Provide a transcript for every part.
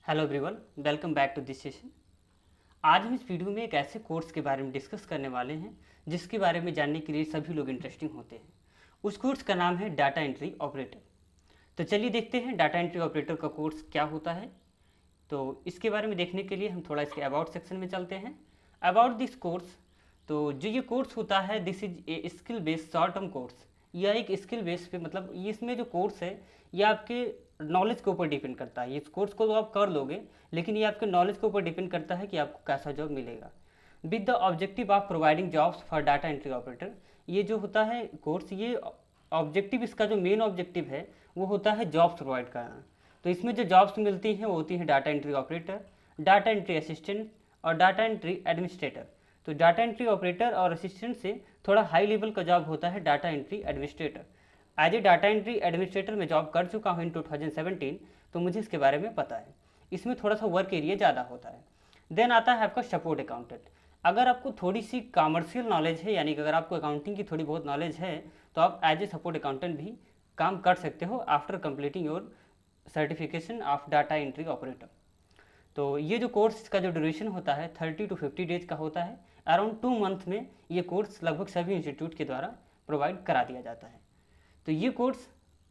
Hello everyone, welcome back to this session. आज हम इस वीडियो में एक ऐसे कोर्स के बारे में डिस्कस करने वाले हैं जिसके बारे में जानने के लिए सभी लोग इंटरेस्टिंग होते हैं। उस कोर्स का नाम है डाटा एंट्री ऑपरेटर। तो चलिए देखते हैं डाटा एंट्री ऑपरेटर का कोर्स क्या होता है। तो इसके बारे में देखने के लिए हम थोड़ा इसके अबाउट सेक्शन में चलते हैं। अबाउट दिस कोर्स, तो जो ये कोर्स होता है this is a skill based short term course. यह एक स्किल बेस पे मतलब ये इसमें जो कोर्स है ये आपके नॉलेज के ऊपर डिपेंड करता है। इस कोर्स को तो आप कर लोगे, लेकिन ये आपके नॉलेज के ऊपर डिपेंड करता है कि आपको कैसा जॉब मिलेगा। With the objective of providing jobs for data entry operator, ये जो होता है कोर्स, ये ऑब्जेक्टिव, इसका जो मेन ऑब्जेक्टिव है वो होता है जॉब्स प्रोवाइड करना। तो इसमें जो जॉब्स मिलती हैं वो होती हैं data entry operator, data entry assistant और डाटा एंट्री एडमिनिस्ट्रेटर। तो डाटा एंट्री ऑपरेटर और असिस्टेंट से थोड़ा हाई लेवल का जॉब होता है data entry administrator. As a data entry administrator में जॉब कर चुका हूँ इन 2017, तो मुझे इसके बारे में पता है। इसमें थोड़ा सा वर्क एरिया ज़्यादा होता है। देन आता है आपका सपोर्ट अकाउंटेंट। अगर आपको थोड़ी सी कॉमर्शियल नॉलेज है, यानी कि अगर आपको अकाउंटिंग की थोड़ी बहुत नॉलेज है, तो आप एज ए सपोर्ट अकाउंटेंट भी काम कर सकते हो after completing your certification of data entry operator. तो ये जो कोर्स का जो ड्यूरेशन होता है 30 to 50 डेज का होता है। अराउंड 2 मंथ में ये कोर्स लगभग सभी इंस्टीट्यूट के द्वारा प्रोवाइड करा दिया जाता है। तो ये कोर्स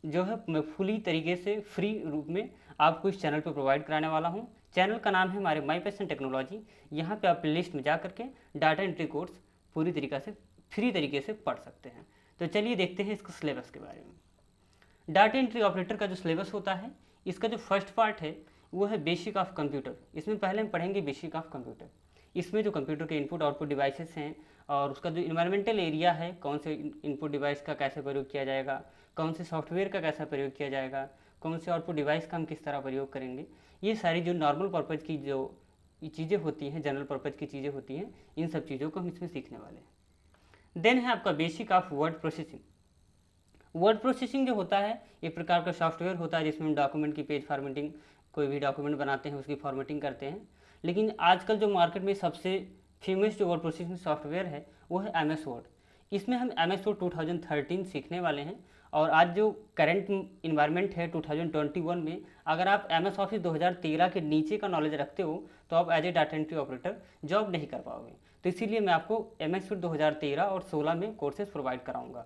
जो है मैं फुली तरीके से फ्री रूप में आपको इस चैनल पर प्रोवाइड कराने वाला हूँ। चैनल का नाम है हमारे माई पैशन टेक्नोलॉजी। यहाँ पे आप प्ले लिस्ट में जा करके डाटा एंट्री कोर्स पूरी तरीके से फ्री तरीके से पढ़ सकते हैं। तो चलिए देखते हैं इसका सिलेबस के बारे में। डाटा एंट्री ऑपरेटर का जो सिलेबस होता है, इसका जो फर्स्ट पार्ट है वो है बेसिक ऑफ कंप्यूटर। इसमें पहले हम पढ़ेंगे बेसिक ऑफ कंप्यूटर। इसमें जो कंप्यूटर के इनपुट आउटपुट डिवाइसेस हैं और उसका जो इन्वायरमेंटल एरिया है, कौन से इनपुट डिवाइस का कैसे प्रयोग किया जाएगा, कौन से सॉफ्टवेयर का कैसा प्रयोग किया जाएगा, कौन से आउटपुट डिवाइस का हम किस तरह प्रयोग करेंगे, ये सारी जो नॉर्मल पर्पज़ की जो चीज़ें होती हैं, जनरल पर्पज़ की चीज़ें होती हैं, इन सब चीज़ों को हम इसमें सीखने वाले हैं। देन है आपका basic of word processing. Word processing जो होता है एक प्रकार का सॉफ्टवेयर होता है जिसमें हम डॉक्यूमेंट की पेज फॉर्मेटिंग, कोई भी डॉक्यूमेंट बनाते हैं उसकी फॉर्मेटिंग करते हैं। लेकिन आजकल जो मार्केट में सबसे फेमस जो वर्ड प्रोसेसिंग सॉफ्टवेयर है वो है एम एस वर्ड। इसमें हम एम एस वर्ड 2013 सीखने वाले हैं। और आज जो करंट इन्वायरमेंट है 2021 में, अगर आप एम एस ऑफिस 2013 के नीचे का नॉलेज रखते हो तो आप as a data entry operator job नहीं कर पाओगे। तो इसीलिए मैं आपको एम एस वर्ड 2013 और 16 में कोर्सेज प्रोवाइड कराऊंगा।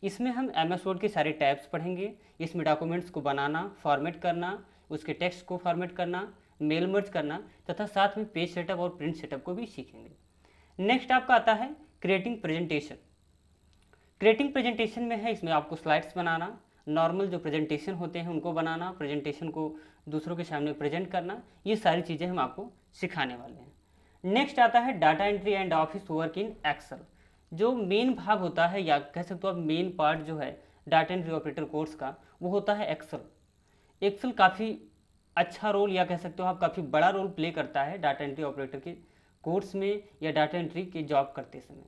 इसमें हम एम एस वर्ड के सारे टैब्स पढ़ेंगे। इसमें डॉक्यूमेंट्स को बनाना, फॉर्मेट करना, उसके टेक्स्ट को फॉर्मेट करना, मेल मर्ज करना तथा साथ में पेज सेटअप और प्रिंट सेटअप को भी सीखेंगे। नेक्स्ट आपका आता है क्रिएटिंग प्रेजेंटेशन। क्रिएटिंग प्रेजेंटेशन में है, इसमें आपको स्लाइड्स बनाना, नॉर्मल जो प्रेजेंटेशन होते हैं उनको बनाना, प्रेजेंटेशन को दूसरों के सामने प्रेजेंट करना, ये सारी चीज़ें हम आपको सिखाने वाले हैं। नेक्स्ट आता है data entry and office work in excel. जो मेन भाग होता है या कह सकते हो आप मेन पार्ट जो है डाटा एंट्री ऑपरेटर कोर्स का, वो होता है एक्सेल। एक्सेल काफ़ी अच्छा रोल या कह सकते हो आप काफ़ी बड़ा रोल प्ले करता है डाटा एंट्री ऑपरेटर के कोर्स में या डाटा एंट्री के जॉब करते समय।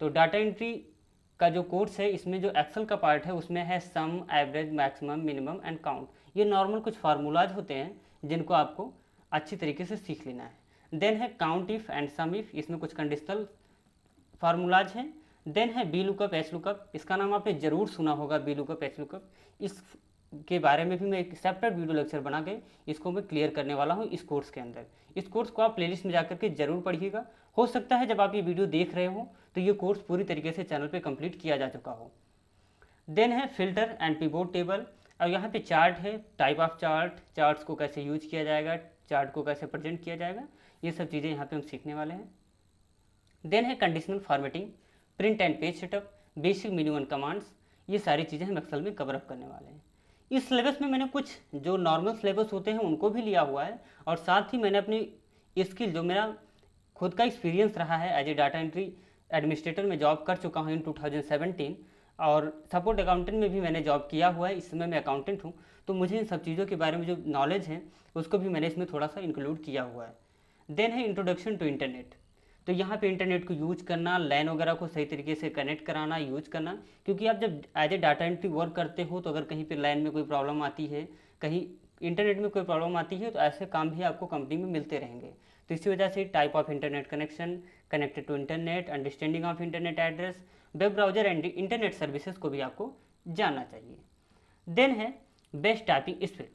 तो डाटा एंट्री का जो कोर्स है इसमें जो एक्सेल का पार्ट है उसमें है sum, average, maximum, minimum and count. ये नॉर्मल कुछ फार्मूलाज होते हैं जिनको आपको अच्छी तरीके से सीख लेना है। देन है count if and sum if, इसमें कुछ कंडीशनल फार्मूलाज हैं। देन है बी लुकअप, एच लुकअप, इसका नाम आपने जरूर सुना होगा, बी लुकअप, एच लुकअप। इस के बारे में भी मैं एक सेपरेट वीडियो लेक्चर बना के इसको मैं क्लियर करने वाला हूँ इस कोर्स के अंदर। इस कोर्स को आप प्लेलिस्ट में जाकर के जरूर पढ़िएगा। हो सकता है जब आप ये वीडियो देख रहे हो तो ये कोर्स पूरी तरीके से चैनल पे कंप्लीट किया जा चुका हो। देन है फिल्टर एंड पिवोट टेबल। और यहाँ पे चार्ट है, टाइप ऑफ चार्ट, चार्ट्स को कैसे यूज किया जाएगा, चार्ट को कैसे प्रेजेंट किया जाएगा, ये सब चीज़ें यहाँ पे हम सीखने वाले हैं। देन है conditional formatting, print and page setup, basic minimum commands, ये सारी चीज़ें हम एक्सेल में कवर अप करने वाले हैं। इस सिलेबस में मैंने कुछ जो नॉर्मल सिलेबस होते हैं उनको भी लिया हुआ है और साथ ही मैंने अपनी स्किल, जो मेरा खुद का एक्सपीरियंस रहा है as a data entry administrator में जॉब कर चुका हूँ इन 2017 और सपोर्ट अकाउंटेंट में भी मैंने जॉब किया हुआ है, इस समय मैं अकाउंटेंट हूँ। तो मुझे इन सब चीज़ों के बारे में जो नॉलेज है उसको भी मैंने इसमें थोड़ा सा इंक्लूड किया हुआ है। देन है इंट्रोडक्शन टू इंटरनेट। तो यहाँ पे इंटरनेट को यूज करना, लैन वगैरह को सही तरीके से कनेक्ट कराना, यूज करना, क्योंकि आप जब as a data entry work करते हो तो अगर कहीं पे लैन में कोई प्रॉब्लम आती है, कहीं इंटरनेट में कोई प्रॉब्लम आती है, तो ऐसे काम भी आपको कंपनी में मिलते रहेंगे। तो इसी वजह से type of internet connection, connected to internet, understanding of internet address, web browser and internet services को भी आपको जानना चाहिए। देन है बेस्ट टाइपिंग स्किल।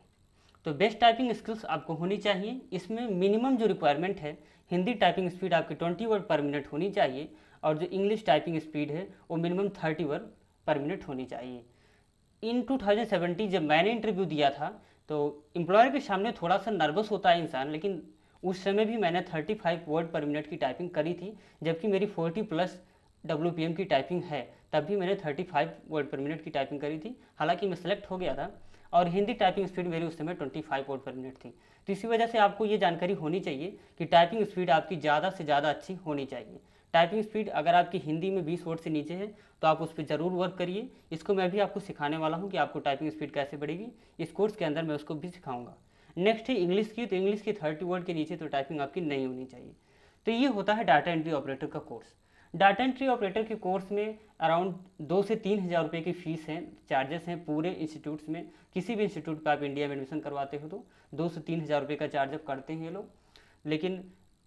तो बेस्ट टाइपिंग स्किल्स आपको होनी चाहिए। इसमें मिनिमम जो रिक्वायरमेंट है, हिंदी टाइपिंग स्पीड आपकी 20 वर्ड पर मिनट होनी चाहिए, और जो इंग्लिश टाइपिंग स्पीड है वो मिनिमम 30 वर्ड पर मिनट होनी चाहिए। इन 2017 जब मैंने इंटरव्यू दिया था तो एम्प्लॉयर के सामने थोड़ा सा नर्वस होता है इंसान, लेकिन उस समय भी मैंने 35 वर्ड पर मिनट की टाइपिंग करी थी, जबकि मेरी 40+ WPM की टाइपिंग है, तब भी मैंने 35 वर्ड पर मिनट की टाइपिंग करी थी। हालांकि मैं सेलेक्ट हो गया था, और हिंदी टाइपिंग स्पीड मेरी उस समय 25 वर्ड पर मिनट थी। तो इसी वजह से आपको ये जानकारी होनी चाहिए कि टाइपिंग स्पीड आपकी ज़्यादा से ज़्यादा अच्छी होनी चाहिए। टाइपिंग स्पीड अगर आपकी हिंदी में 20 वर्ड से नीचे है तो आप उस पर ज़रूर वर्क करिए। इसको मैं भी आपको सिखाने वाला हूँ कि आपको टाइपिंग स्पीड कैसे बढ़ेगी, इस कोर्स के अंदर मैं उसको भी सिखाऊंगा। नेक्स्ट है इंग्लिश की। तो इंग्लिश की 30 वर्ड के नीचे तो टाइपिंग आपकी नहीं होनी चाहिए। तो ये होता है डाटा एंट्री ऑपरेटर का कोर्स। डाटा एंट्री ऑपरेटर के कोर्स में अराउंड 2 से 3 हज़ार रुपये की फ़ीस है, चार्जेस हैं पूरे इंस्टीट्यूट्स में। किसी भी इंस्टीट्यूट पर आप इंडिया में एडमिशन करवाते हो तो 2 से 3 हज़ार रुपये का चार्ज करते हैं ये लोग। लेकिन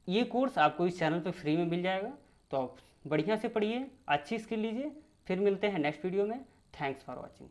ये कोर्स आपको इस चैनल पर फ्री में मिल जाएगा। तो आप बढ़िया से पढ़िए, अच्छी स्किल लीजिए। फिर मिलते हैं नेक्स्ट वीडियो में। Thanks for watching.